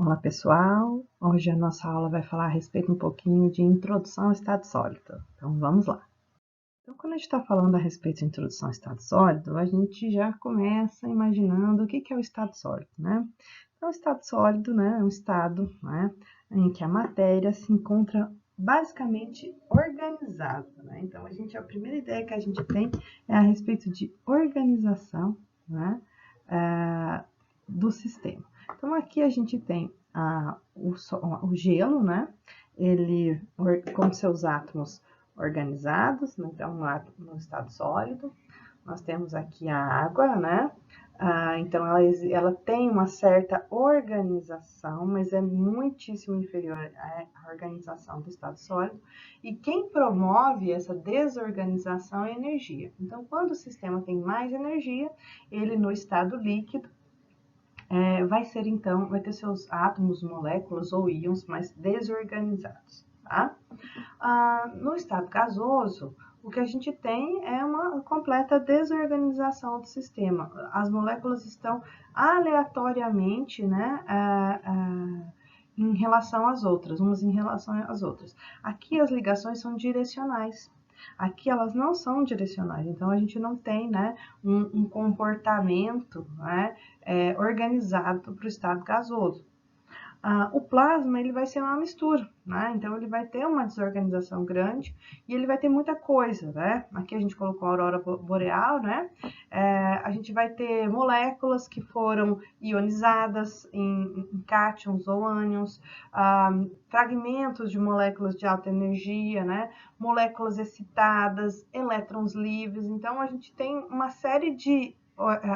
Olá pessoal, hoje a nossa aula vai falar a respeito um pouquinho de introdução ao estado sólido. Então vamos lá. Então quando a gente está falando a respeito de introdução ao estado sólido, a gente já começa imaginando o que é o estado sólido, né? Então o estado sólido, né, é um estado, né, em que a matéria se encontra basicamente organizada, né? Então a primeira ideia que a gente tem é a respeito de organização, né, do sistema. Então aqui a gente tem o gelo, né? Ele com seus átomos organizados, né? Então no estado sólido. Nós temos aqui a água, né? Então ela tem uma certa organização, mas é muitíssimo inferior à organização do estado sólido. E quem promove essa desorganização é a energia. Então, quando o sistema tem mais energia, ele no estado líquido vai ter seus átomos, moléculas ou íons mais desorganizados, tá? No estado gasoso, o que a gente tem é uma completa desorganização do sistema. As moléculas estão aleatoriamente, né, em relação às outras, umas em relação às outras. Aqui as ligações são direcionais. Aqui elas não são direcionais, então a gente não tem, né, um comportamento, né, organizado para o estado gasoso. O plasma ele vai ser uma mistura, né? Então ele vai ter uma desorganização grande e ele vai ter muita coisa, né? Aqui a gente colocou a aurora boreal, né? A gente vai ter moléculas que foram ionizadas em cátions ou ânions, fragmentos de moléculas de alta energia, né? Moléculas excitadas, elétrons livres. Então a gente tem uma série de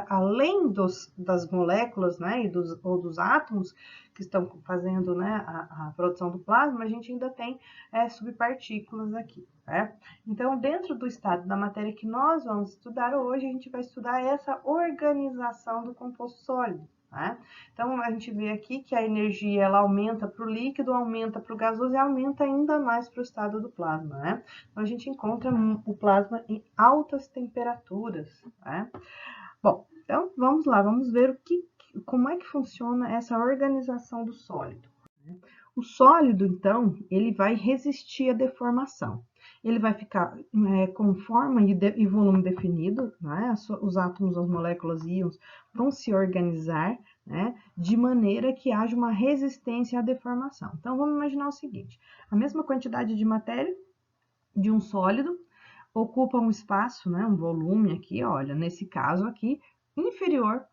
além das moléculas, né, ou dos átomos que estão fazendo, né, a produção do plasma, a gente ainda tem subpartículas aqui, né? Então, dentro do estado da matéria que nós vamos estudar hoje, a gente vai estudar essa organização do composto sólido. Né? Então, a gente vê aqui que a energia ela aumenta para o líquido, aumenta para o gasoso e aumenta ainda mais para o estado do plasma. Né? Então, a gente encontra o plasma em altas temperaturas. Né? Bom, então vamos lá, vamos ver como é que funciona essa organização do sólido. O sólido, então, ele vai resistir à deformação. Ele vai ficar com forma e volume definido, né? Os átomos, as moléculas e íons vão se organizar, né? De maneira que haja uma resistência à deformação. Então, vamos imaginar o seguinte: a mesma quantidade de matéria de um sólido ocupa um espaço, né? Um volume aqui, olha, nesse caso aqui, inferior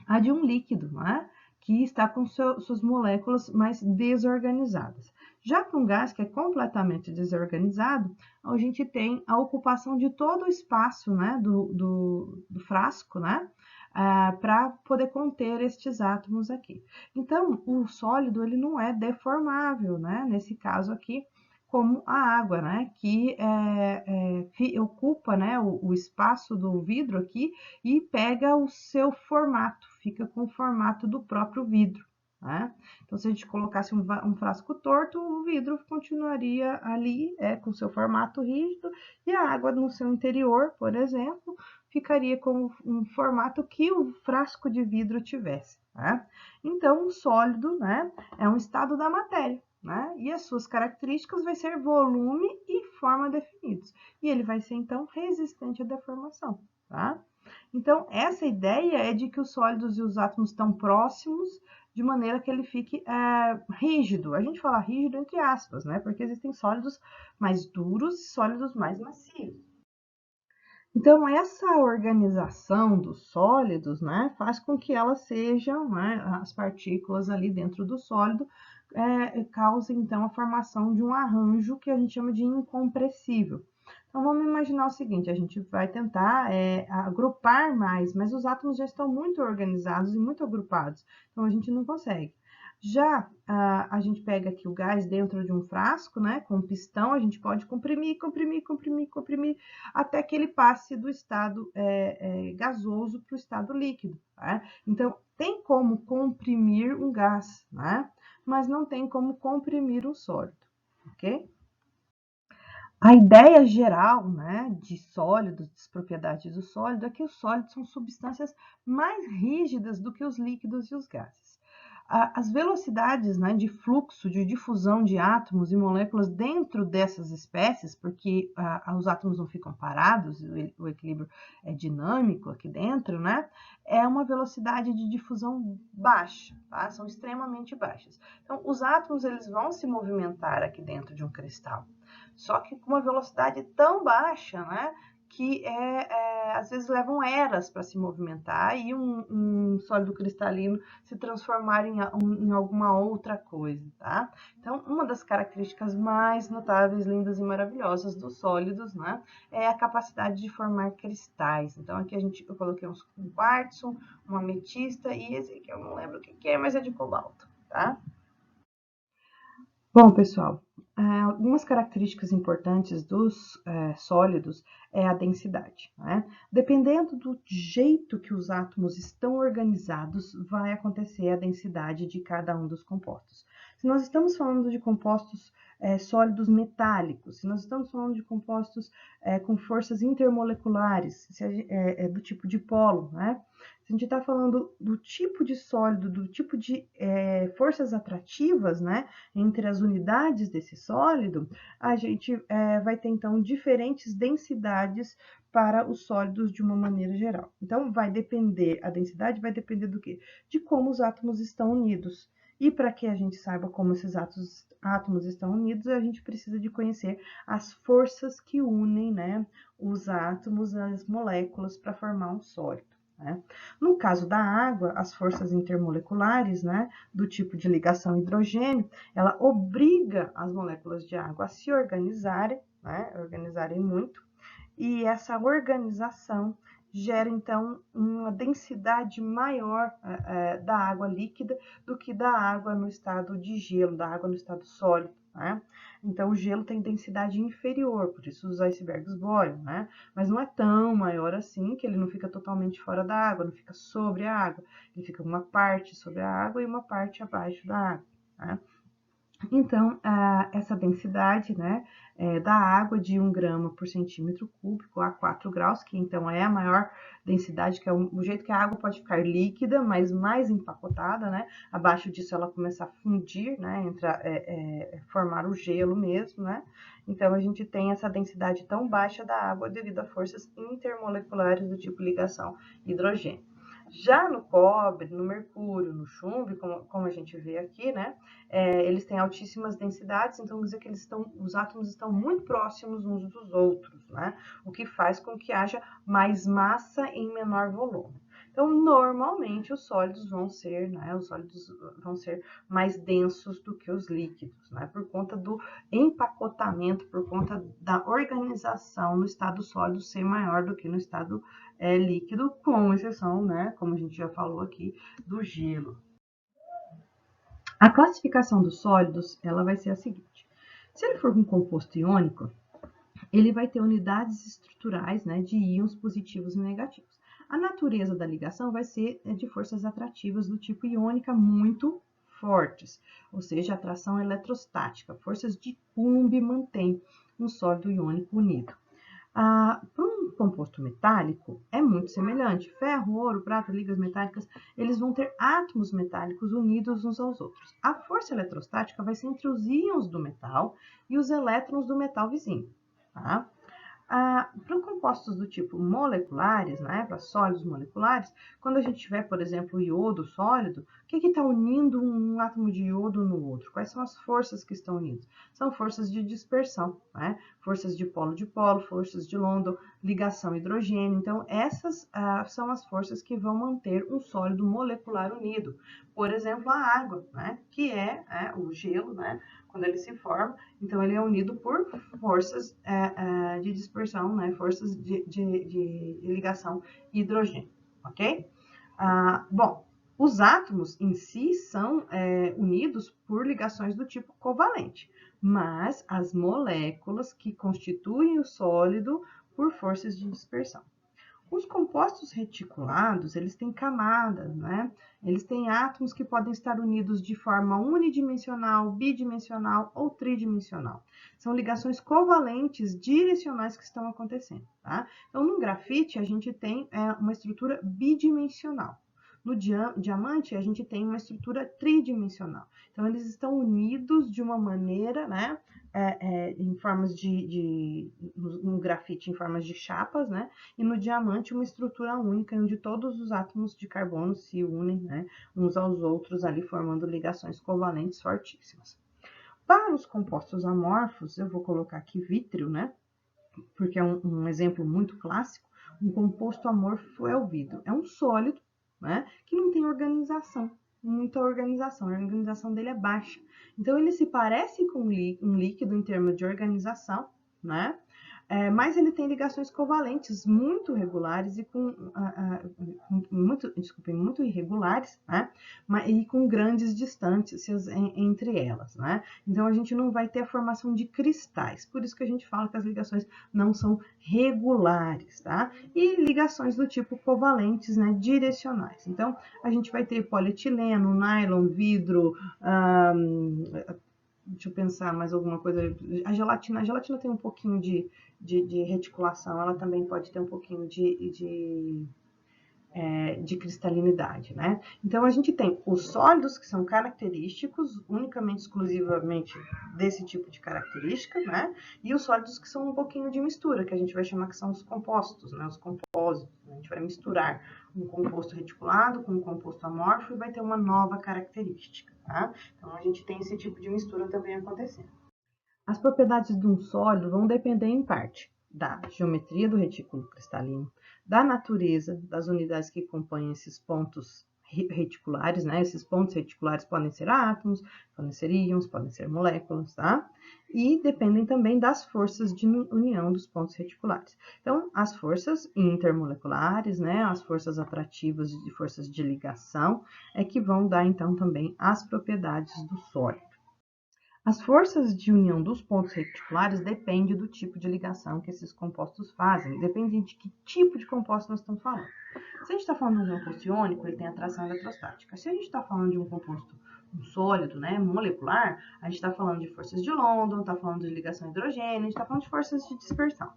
a de um líquido, né? Que está com suas moléculas mais desorganizadas. Já para um gás que é completamente desorganizado, a gente tem a ocupação de todo o espaço, né, do frasco, né, para poder conter estes átomos aqui. Então, o sólido ele não é deformável, né, nesse caso aqui, como a água, né, que ocupa, né, o espaço do vidro aqui e pega o seu formato, fica com o formato do próprio vidro. Né? Então, se a gente colocasse um frasco torto, o vidro continuaria ali com seu formato rígido e a água no seu interior, por exemplo, ficaria com um formato que o frasco de vidro tivesse. Né? Então, o sólido, né, é um estado da matéria. Né? E as suas características vai ser volume e forma definidos. E ele vai ser, então, resistente à deformação. Tá? Então, essa ideia é de que os sólidos e os átomos estão próximos, de maneira que ele fique rígido. A gente fala rígido entre aspas, né? Porque existem sólidos mais duros e sólidos mais macios. Então, essa organização dos sólidos, né, faz com que elas sejam, né, as partículas ali dentro do sólido, causem, então, a formação de um arranjo que a gente chama de incompressível. Então, vamos imaginar o seguinte, a gente vai tentar agrupar mais, mas os átomos já estão muito organizados e muito agrupados, então a gente não consegue. Já a gente pega aqui o gás dentro de um frasco, né, com um pistão, a gente pode comprimir, até que ele passe do estado gasoso para o estado líquido. Tá? Então, tem como comprimir um gás, né, mas não tem como comprimir um sólido, ok? A ideia geral, né, de sólidos, das propriedades do sólido, é que os sólidos são substâncias mais rígidas do que os líquidos e os gases. As velocidades, né, de fluxo, de difusão de átomos e moléculas dentro dessas espécies, porque os átomos não ficam parados, o equilíbrio é dinâmico aqui dentro, né, é uma velocidade de difusão baixa, tá? São extremamente baixas. Então, os átomos eles vão se movimentar aqui dentro de um cristal, só que com uma velocidade tão baixa, né, que às vezes levam eras para se movimentar e um sólido cristalino se transformar em alguma outra coisa, tá? Então, uma das características mais notáveis, lindas e maravilhosas dos sólidos, né, é a capacidade de formar cristais. Então, aqui eu coloquei um quartzo, uma ametista e esse aqui eu não lembro o que é, mas é de cobalto, tá? Bom, pessoal, algumas características importantes dos sólidos é a densidade, né? Dependendo do jeito que os átomos estão organizados, vai acontecer a densidade de cada um dos compostos. Se nós estamos falando de compostos sólidos metálicos, se nós estamos falando de compostos com forças intermoleculares, do tipo dipolo, né? Se a gente está falando do tipo de sólido, do tipo de forças atrativas, né, entre as unidades desse sólido, a gente vai ter, então, diferentes densidades para os sólidos de uma maneira geral. Então, a densidade vai depender do quê? De como os átomos estão unidos. E para que a gente saiba como esses átomos estão unidos, a gente precisa de conhecer as forças que unem, né, os átomos, as moléculas, para formar um sólido. Né? No caso da água, as forças intermoleculares, né, do tipo de ligação hidrogênio, ela obriga as moléculas de água a se organizarem, né, organizarem muito, e essa organização gera, então, uma densidade maior da água líquida do que da água no estado de gelo, da água no estado sólido, né? Então, o gelo tem densidade inferior, por isso os icebergs boiam, né? Mas não é tão maior assim, que ele não fica totalmente fora da água, não fica sobre a água. Ele fica uma parte sobre a água e uma parte abaixo da água, né? Então, essa densidade, né, da água de 1 grama por centímetro cúbico a 4 graus, que então é a maior densidade, que é o jeito que a água pode ficar líquida, mas mais empacotada, né? Abaixo disso ela começa a fundir, né, formar o gelo mesmo, né? Então, a gente tem essa densidade tão baixa da água devido a forças intermoleculares do tipo ligação hidrogênio. Já no cobre, no mercúrio, no chumbo, como a gente vê aqui, né, eles têm altíssimas densidades, então quer dizer que os átomos estão muito próximos uns dos outros, né, o que faz com que haja mais massa em menor volume. Então, normalmente, os sólidos vão ser mais densos do que os líquidos, né, por conta do empacotamento, por conta da organização no estado sólido ser maior do que no estado líquido, com exceção, né, como a gente já falou aqui, do gelo. A classificação dos sólidos, ela vai ser a seguinte: se ele for um composto iônico, ele vai ter unidades estruturais, né, de íons positivos e negativos. A natureza da ligação vai ser de forças atrativas do tipo iônica muito fortes, ou seja, atração eletrostática, forças de Coulomb mantém um sólido iônico unido. Para um composto metálico, é muito semelhante. Ferro, ouro, prata, ligas metálicas, eles vão ter átomos metálicos unidos uns aos outros. A força eletrostática vai ser entre os íons do metal e os elétrons do metal vizinho. Tá? Para compostos do tipo moleculares, né, para sólidos moleculares, quando a gente tiver, por exemplo, o iodo sólido, o que está unindo um átomo de iodo no outro? Quais são as forças que estão unidas? São forças de dispersão, né? Forças de polo, forças de London, ligação hidrogênio. Então, essas são as forças que vão manter um sólido molecular unido. Por exemplo, a água, né, que é o gelo, né? Quando ele se forma, então ele é unido por forças de dispersão, né? Forças de ligação hidrogênio, ok? Bom, os átomos em si são unidos por ligações do tipo covalente, mas as moléculas que constituem o sólido por forças de dispersão. Os compostos reticulados, eles têm camadas, né? Eles têm átomos que podem estar unidos de forma unidimensional, bidimensional ou tridimensional. São ligações covalentes direcionais que estão acontecendo, tá? Então, no grafite, a gente tem uma estrutura bidimensional. No diamante, a gente tem uma estrutura tridimensional. Então, eles estão unidos de uma maneira, né? Em formas no grafite, em formas de chapas, né? E no diamante, uma estrutura única, onde todos os átomos de carbono se unem, né? Uns aos outros, ali formando ligações covalentes fortíssimas. Para os compostos amorfos, eu vou colocar aqui vítreo, né? Porque é um exemplo muito clássico. Um composto amorfo é o vidro. É um sólido, né? Que não tem organização, muita organização. A organização dele é baixa. Então, ele se parece com um líquido em termos de organização, né? Mas ele tem ligações covalentes muito regulares e muito irregulares, né? E com grandes distâncias entre elas, né? Então a gente não vai ter a formação de cristais, por isso que a gente fala que as ligações não são regulares, tá? E ligações do tipo covalentes, né? Direcionais. Então a gente vai ter polietileno, nylon, vidro, deixa eu pensar mais alguma coisa. A gelatina tem um pouquinho de reticulação, ela também pode ter um pouquinho de cristalinidade, né? Então, a gente tem os sólidos, que são característicos, unicamente, exclusivamente desse tipo de característica, né? E os sólidos que são um pouquinho de mistura, que a gente vai chamar que são os compostos, né? Os compósitos. A gente vai misturar um composto reticulado com um composto amorfo e vai ter uma nova característica, tá? Então, a gente tem esse tipo de mistura também acontecendo. As propriedades de um sólido vão depender, em parte, da geometria do retículo cristalino, da natureza das unidades que compõem esses pontos reticulares, né? Esses pontos reticulares podem ser átomos, podem ser íons, podem ser moléculas, tá? E dependem também das forças de união dos pontos reticulares. Então, as forças intermoleculares, né? As forças atrativas e forças de ligação é que vão dar, então, também as propriedades do sólido. As forças de união dos pontos reticulares dependem do tipo de ligação que esses compostos fazem, depende de que tipo de composto nós estamos falando. Se a gente está falando de um composto iônico, ele tem atração eletrostática. Se a gente está falando de um composto sólido, né, molecular, a gente está falando de forças de London, está falando de ligação hidrogênio, a gente está falando de forças de dispersão.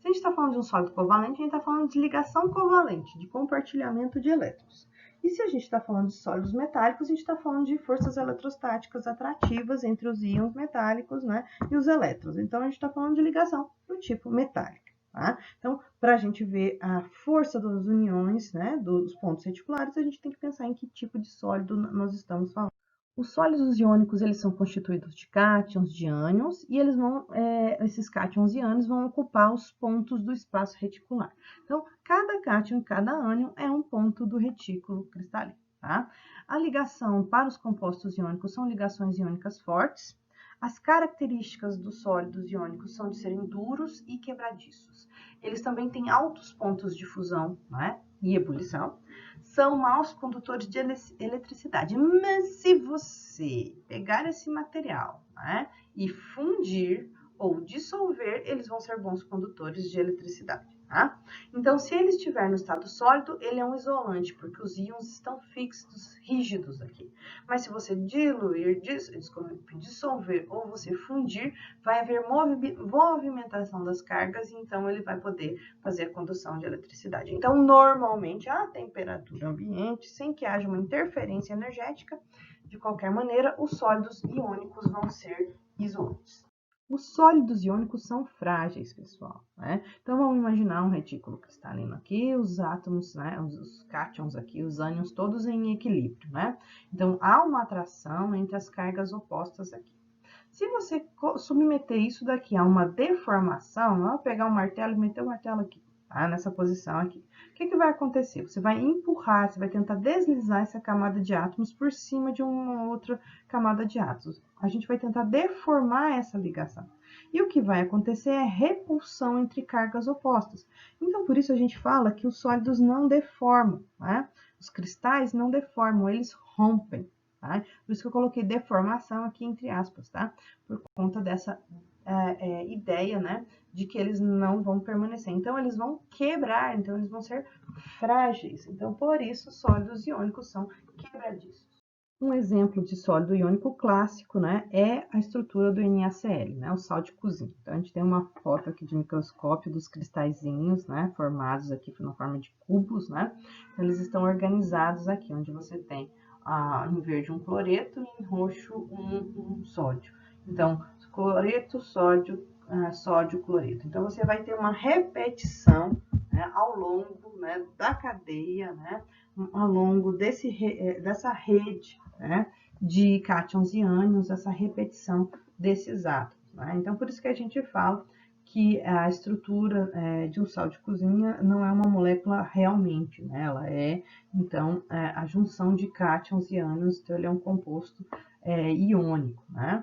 Se a gente está falando de um sólido covalente, a gente está falando de ligação covalente, de compartilhamento de elétrons. E se a gente está falando de sólidos metálicos, a gente está falando de forças eletrostáticas atrativas entre os íons metálicos, né, e os elétrons. Então, a gente está falando de ligação do tipo metálica. Tá? Então, para a gente ver a força das uniões, né, dos pontos reticulares, a gente tem que pensar em que tipo de sólido nós estamos falando. Os sólidos iônicos, eles são constituídos de cátions, de ânions, e esses cátions e ânions vão ocupar os pontos do espaço reticular. Então, cada cátion e cada ânion é um ponto do retículo cristalino, tá? A ligação para os compostos iônicos são ligações iônicas fortes. As características dos sólidos iônicos são de serem duros e quebradiços. Eles também têm altos pontos de fusão, né, e ebulição. São maus condutores de eletricidade. Mas se você pegar esse material, né, e fundir ou dissolver, eles vão ser bons condutores de eletricidade. Tá? Então, se ele estiver no estado sólido, ele é um isolante, porque os íons estão fixos, rígidos aqui. Mas se você diluir, dissolver ou você fundir, vai haver movimentação das cargas, e então ele vai poder fazer a condução de eletricidade. Então, normalmente, a temperatura ambiente, sem que haja uma interferência energética, de qualquer maneira, os sólidos iônicos vão ser isolantes. Os sólidos iônicos são frágeis, pessoal, né? Então, vamos imaginar um retículo cristalino aqui, os átomos, né, os cátions aqui, os ânions, todos em equilíbrio, né? Então, há uma atração entre as cargas opostas aqui. Se você submeter isso daqui a uma deformação, vou pegar um martelo e meter o martelo aqui, tá? Nessa posição aqui. O que vai acontecer? Você vai empurrar, você vai tentar deslizar essa camada de átomos por cima de uma outra camada de átomos. A gente vai tentar deformar essa ligação. E o que vai acontecer é repulsão entre cargas opostas. Então, por isso a gente fala que os sólidos não deformam, né? Os cristais não deformam, eles rompem. Tá? Por isso que eu coloquei deformação aqui entre aspas, tá? Por conta dessa ideia, né, de que eles não vão permanecer. Então, eles vão quebrar, então eles vão ser frágeis. Então, por isso, sólidos iônicos são quebradiços. Um exemplo de sólido iônico clássico, né, é a estrutura do NaCl, né, o sal de cozinha. Então, a gente tem uma foto aqui de microscópio dos cristalzinhos, né, formados aqui na forma de cubos, né. Então, eles estão organizados aqui, onde você tem em verde um cloreto e em roxo um sódio. Então, cloreto, sódio, sódio, cloreto. Então, você vai ter uma repetição, né, ao longo, né, da cadeia, né, ao longo dessa rede, né, de cátions e ânions, essa repetição desses átomos. Né? Então, por isso que a gente fala que a estrutura de um sal de cozinha não é uma molécula realmente, né? Ela é, então, a junção de cátions e ânions, então ele é um composto iônico, né?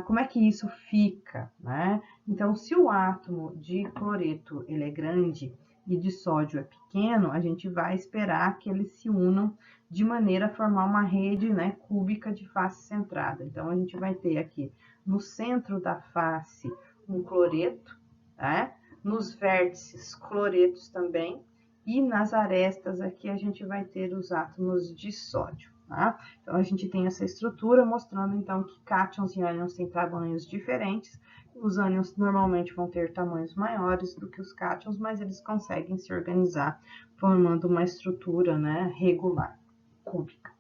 Como é que isso fica, né? Então, se o átomo de cloreto ele é grande e de sódio é pequeno, a gente vai esperar que eles se unam de maneira a formar uma rede, né, cúbica de face centrada. Então, a gente vai ter aqui no centro da face um cloreto, né? Nos vértices cloretos também, e nas arestas aqui a gente vai ter os átomos de sódio. Tá? Então, a gente tem essa estrutura mostrando, então, que cátions e ânions têm tamanhos diferentes. Os ânions normalmente vão ter tamanhos maiores do que os cátions, mas eles conseguem se organizar formando uma estrutura, né, regular, cúbica.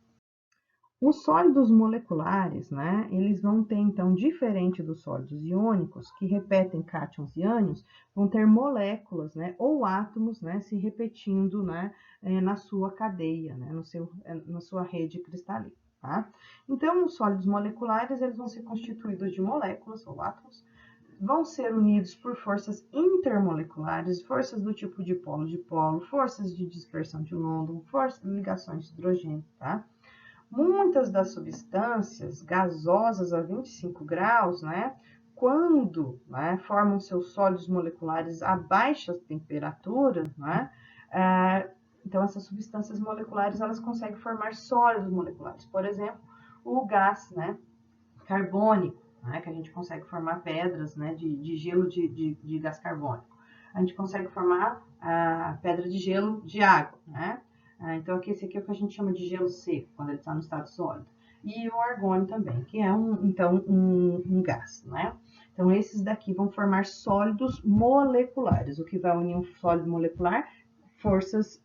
Os sólidos moleculares, né, eles vão ter, então, diferente dos sólidos iônicos, que repetem cátions e ânions, vão ter moléculas, né, ou átomos, né, se repetindo, né, na sua cadeia, né, na sua rede cristalina, tá? Então, os sólidos moleculares, eles vão ser constituídos de moléculas ou átomos, vão ser unidos por forças intermoleculares, forças do tipo dipolo-dipolo, forças de dispersão de London, forças de ligações de hidrogênio, tá? Muitas das substâncias gasosas a 25 graus, né, quando, né, formam seus sólidos moleculares a baixas temperaturas, né, então essas substâncias moleculares elas conseguem formar sólidos moleculares. Por exemplo, o gás, né, carbônico, né, que a gente consegue formar pedras, né, de gelo de gás carbônico. A gente consegue formar a pedra de gelo de água, né? Então, aqui, esse aqui é o que a gente chama de gelo seco, quando ele está no estado sólido. E o argônio também, que é um gás, né? Então, esses daqui vão formar sólidos moleculares, o que vai unir um sólido molecular, forças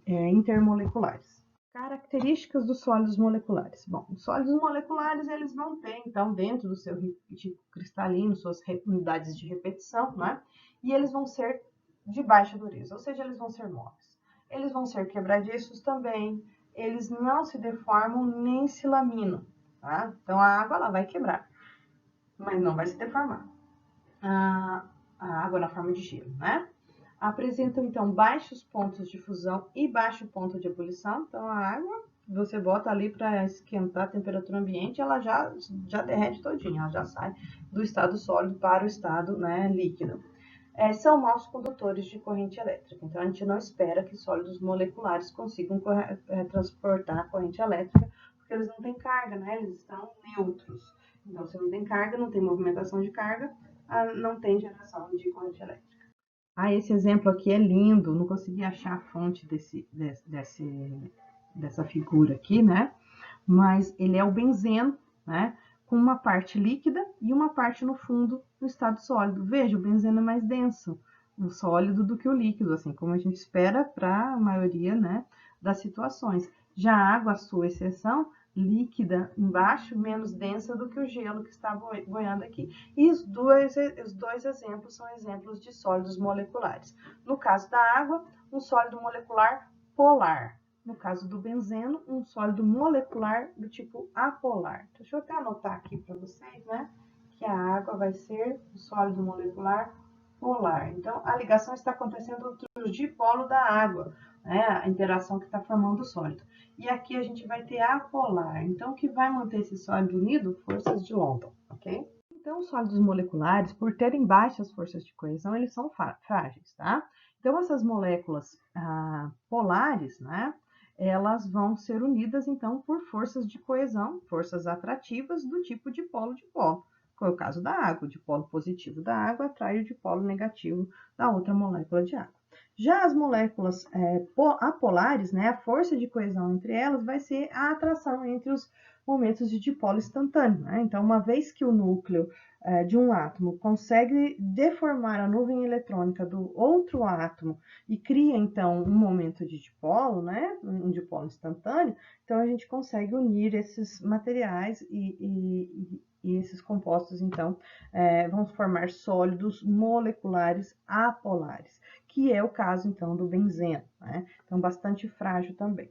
intermoleculares. Características dos sólidos moleculares. Bom, os sólidos moleculares, eles vão ter, então, dentro do seu tipo cristalino, suas unidades de repetição, né? E eles vão ser de baixa dureza, ou seja, eles vão ser móveis. Eles vão ser quebradiços também, eles não se deformam nem se laminam, tá? Então, a água, ela vai quebrar, mas não vai se deformar. A água na forma de gelo, né? Apresentam, então, baixos pontos de fusão e baixo ponto de ebulição. Então, a água, você bota ali para esquentar a temperatura ambiente, ela já derrete todinha, ela já sai do estado sólido para o estado, né, líquido. São maus condutores de corrente elétrica. Então, a gente não espera que sólidos moleculares consigam transportar a corrente elétrica, porque eles não têm carga, né? Eles estão neutros. Então, se não tem carga, não tem movimentação de carga, não tem geração de corrente elétrica. Esse exemplo aqui é lindo, não consegui achar a fonte dessa figura aqui, né? Mas ele é o benzeno, né? Com uma parte líquida e uma parte no fundo no estado sólido. Veja, o benzeno é mais denso, o sólido do que o líquido, assim como a gente espera para a maioria, né, das situações. Já a água, a sua exceção, líquida embaixo, menos densa do que o gelo que está boiando aqui. E os dois exemplos são exemplos de sólidos moleculares. No caso da água, um sólido molecular polar. No caso do benzeno, um sólido molecular do tipo apolar. Deixa eu até anotar aqui para vocês, né? Que a água vai ser um sólido molecular polar. Então, a ligação está acontecendo entre o dipolo da água, né? A interação que está formando o sólido. E aqui a gente vai ter apolar. Então, o que vai manter esse sólido unido? Forças de London, ok? Então, os sólidos moleculares, por terem baixas forças de coesão, eles são frágeis, tá? Então, essas moléculas polares, né? Elas vão ser unidas, então, por forças de coesão, forças atrativas do tipo dipolo-dipolo. Foi o caso da água, o dipolo positivo da água atrai o dipolo negativo da outra molécula de água. Já as moléculas apolares, né, a força de coesão entre elas vai ser a atração entre os momentos de dipolo instantâneo, né? Então, uma vez que o núcleo de um átomo consegue deformar a nuvem eletrônica do outro átomo e cria, então, um momento de dipolo, né, um dipolo instantâneo, então a gente consegue unir esses materiais e esses compostos, então, vão formar sólidos moleculares apolares, que é o caso, então, do benzeno, né? Então, bastante frágil também.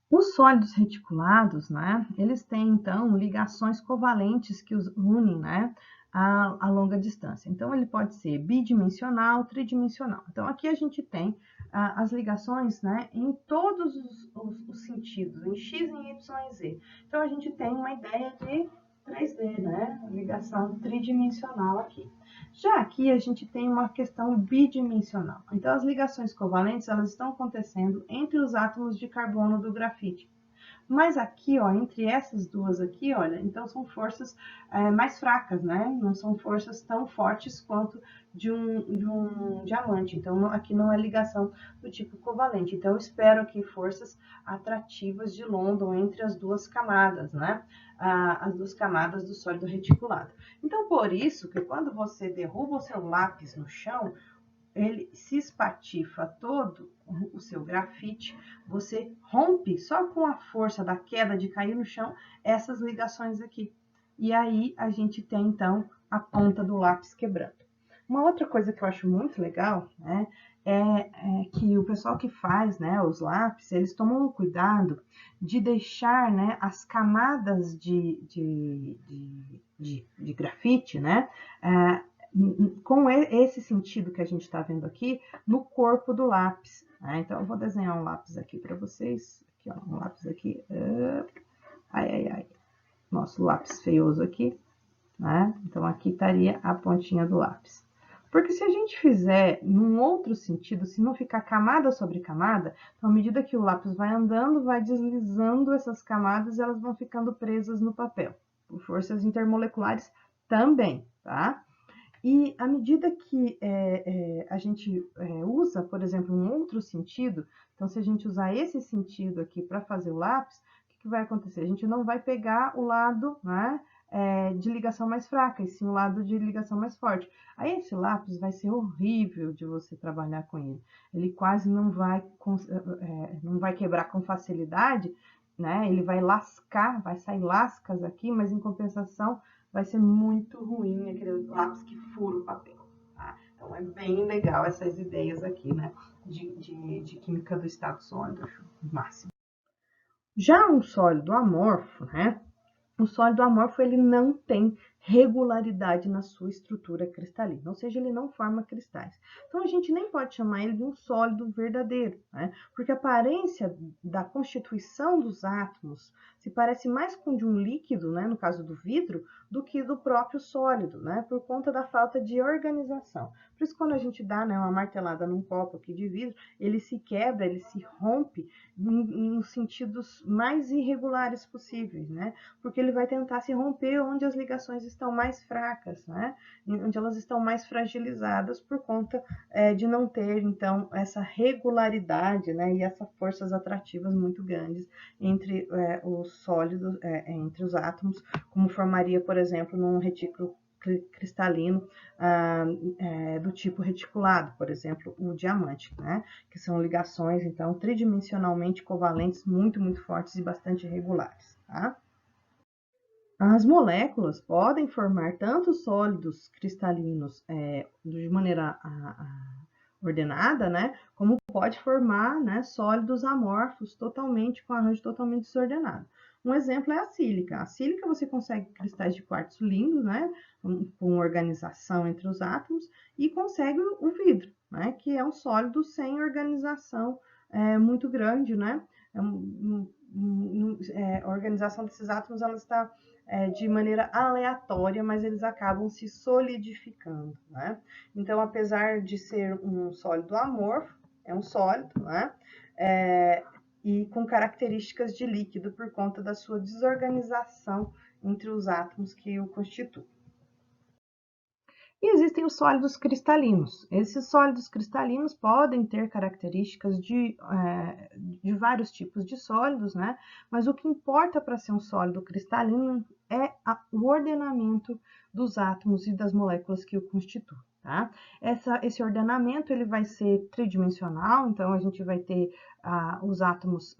Os sólidos reticulados, né, eles têm, então, ligações covalentes que os unem, né, a longa distância. Então, ele pode ser bidimensional, tridimensional. Então, aqui a gente tem as ligações, né, em todos os sentidos, em x, em y e z. Então, a gente tem uma ideia de 3D, né, ligação tridimensional aqui. Já aqui a gente tem uma questão bidimensional. Então, as ligações covalentes, elas estão acontecendo entre os átomos de carbono do grafite. Mas aqui, ó, entre essas duas aqui, olha, então são forças mais fracas, né? Não são forças tão fortes quanto de um diamante. Então, aqui não é ligação do tipo covalente. Então, eu espero aqui forças atrativas de London entre as duas camadas, né? As duas camadas do sólido reticulado. Então, por isso que quando você derruba o seu lápis no chão, ele se espatifa todo o seu grafite, você rompe só com a força da queda de cair no chão essas ligações aqui. E aí a gente tem então a ponta do lápis quebrando. Uma outra coisa que eu acho muito legal, né, é que o pessoal que faz, né, os lápis, eles tomam cuidado de deixar, né, as camadas de grafite, né, com esse sentido que a gente está vendo aqui no corpo do lápis. Né? Então, eu vou desenhar um lápis aqui para vocês. Aqui, ó, um lápis aqui. Ai, ai, ai. Nosso lápis feioso aqui. Né? Então, aqui estaria a pontinha do lápis. Porque se a gente fizer num outro sentido, se não ficar camada sobre camada, então, à medida que o lápis vai andando, vai deslizando essas camadas e elas vão ficando presas no papel. Por forças intermoleculares também, tá? E à medida que a gente usa, por exemplo, um outro sentido, então se a gente usar esse sentido aqui para fazer o lápis, o que vai acontecer? A gente não vai pegar o lado, né, de ligação mais fraca, e sim o lado de ligação mais forte. Aí esse lápis vai ser horrível de você trabalhar com ele. Ele quase não vai quebrar com facilidade, né? Ele vai lascar, vai sair lascas aqui, mas em compensação vai ser muito ruim aquele lápis que fura o papel. Tá? Então, é bem legal essas ideias aqui, né? De química do estado sólido, acho máximo. Já um sólido amorfo, né? O sólido amorfo ele não tem regularidade na sua estrutura cristalina, ou seja, ele não forma cristais. Então a gente nem pode chamar ele de um sólido verdadeiro, né? Porque a aparência da constituição dos átomos se parece mais com de um líquido, né, no caso do vidro, do que do próprio sólido, né, por conta da falta de organização. Por isso, quando a gente dá, né, uma martelada num copo aqui de vidro, ele se quebra, ele se rompe em sentidos mais irregulares possíveis, né? Porque ele vai tentar se romper onde as ligações estão mais fracas, né? Onde elas estão mais fragilizadas por conta de não ter, então, essa regularidade, né? E essas forças atrativas muito grandes entre os sólidos, entre os átomos, como formaria, por exemplo, num retículo cristalino do tipo reticulado, por exemplo, o diamante, né? Que são ligações, então, tridimensionalmente covalentes muito, muito fortes e bastante regulares, tá? As moléculas podem formar tanto sólidos cristalinos de maneira ordenada, né? Como pode formar, né, sólidos amorfos totalmente com arranjo totalmente desordenado. Um exemplo é a sílica. A sílica você consegue cristais de quartzo lindos, né, com organização entre os átomos, e consegue o vidro, né, que é um sólido sem organização muito grande, né? A organização desses átomos ela está de maneira aleatória, mas eles acabam se solidificando, né? Então, apesar de ser um sólido amorfo, é um sólido, né? E com características de líquido por conta da sua desorganização entre os átomos que o constituem. E existem os sólidos cristalinos. Esses sólidos cristalinos podem ter características de vários tipos de sólidos, né? Mas o que importa para ser um sólido cristalino é o ordenamento dos átomos e das moléculas que o constituem. Tá? Esse ordenamento ele vai ser tridimensional, então a gente vai ter os átomos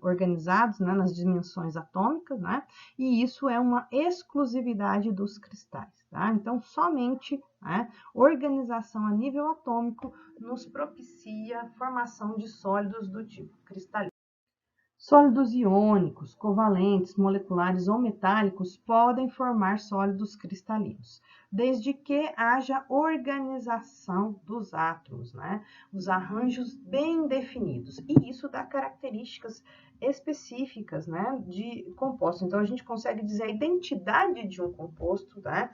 organizados, né, nas dimensões atômicas, né? E isso é uma exclusividade dos cristais. Tá? Então, somente, né, organização a nível atômico nos propicia a formação de sólidos do tipo cristalino. Sólidos iônicos, covalentes, moleculares ou metálicos podem formar sólidos cristalinos, desde que haja organização dos átomos, né? Os arranjos bem definidos. E isso dá características específicas, né, de composto. Então, a gente consegue dizer a identidade de um composto, né,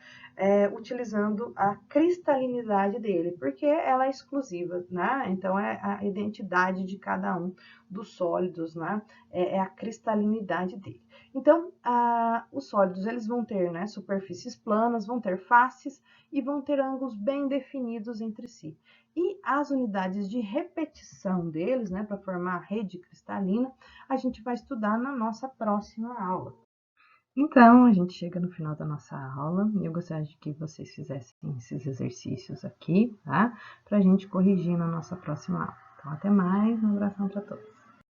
utilizando a cristalinidade dele, porque ela é exclusiva, né? Então, é a identidade de cada um dos sólidos, né? É a cristalinidade dele. Então, os sólidos eles vão ter, né, superfícies planas, vão ter faces e vão ter ângulos bem definidos entre si. E as unidades de repetição deles, né, para formar a rede cristalina, a gente vai estudar na nossa próxima aula. Então, a gente chega no final da nossa aula e eu gostaria de que vocês fizessem esses exercícios aqui, tá? Para a gente corrigir na nossa próxima aula. Então, até mais, um abração para todos.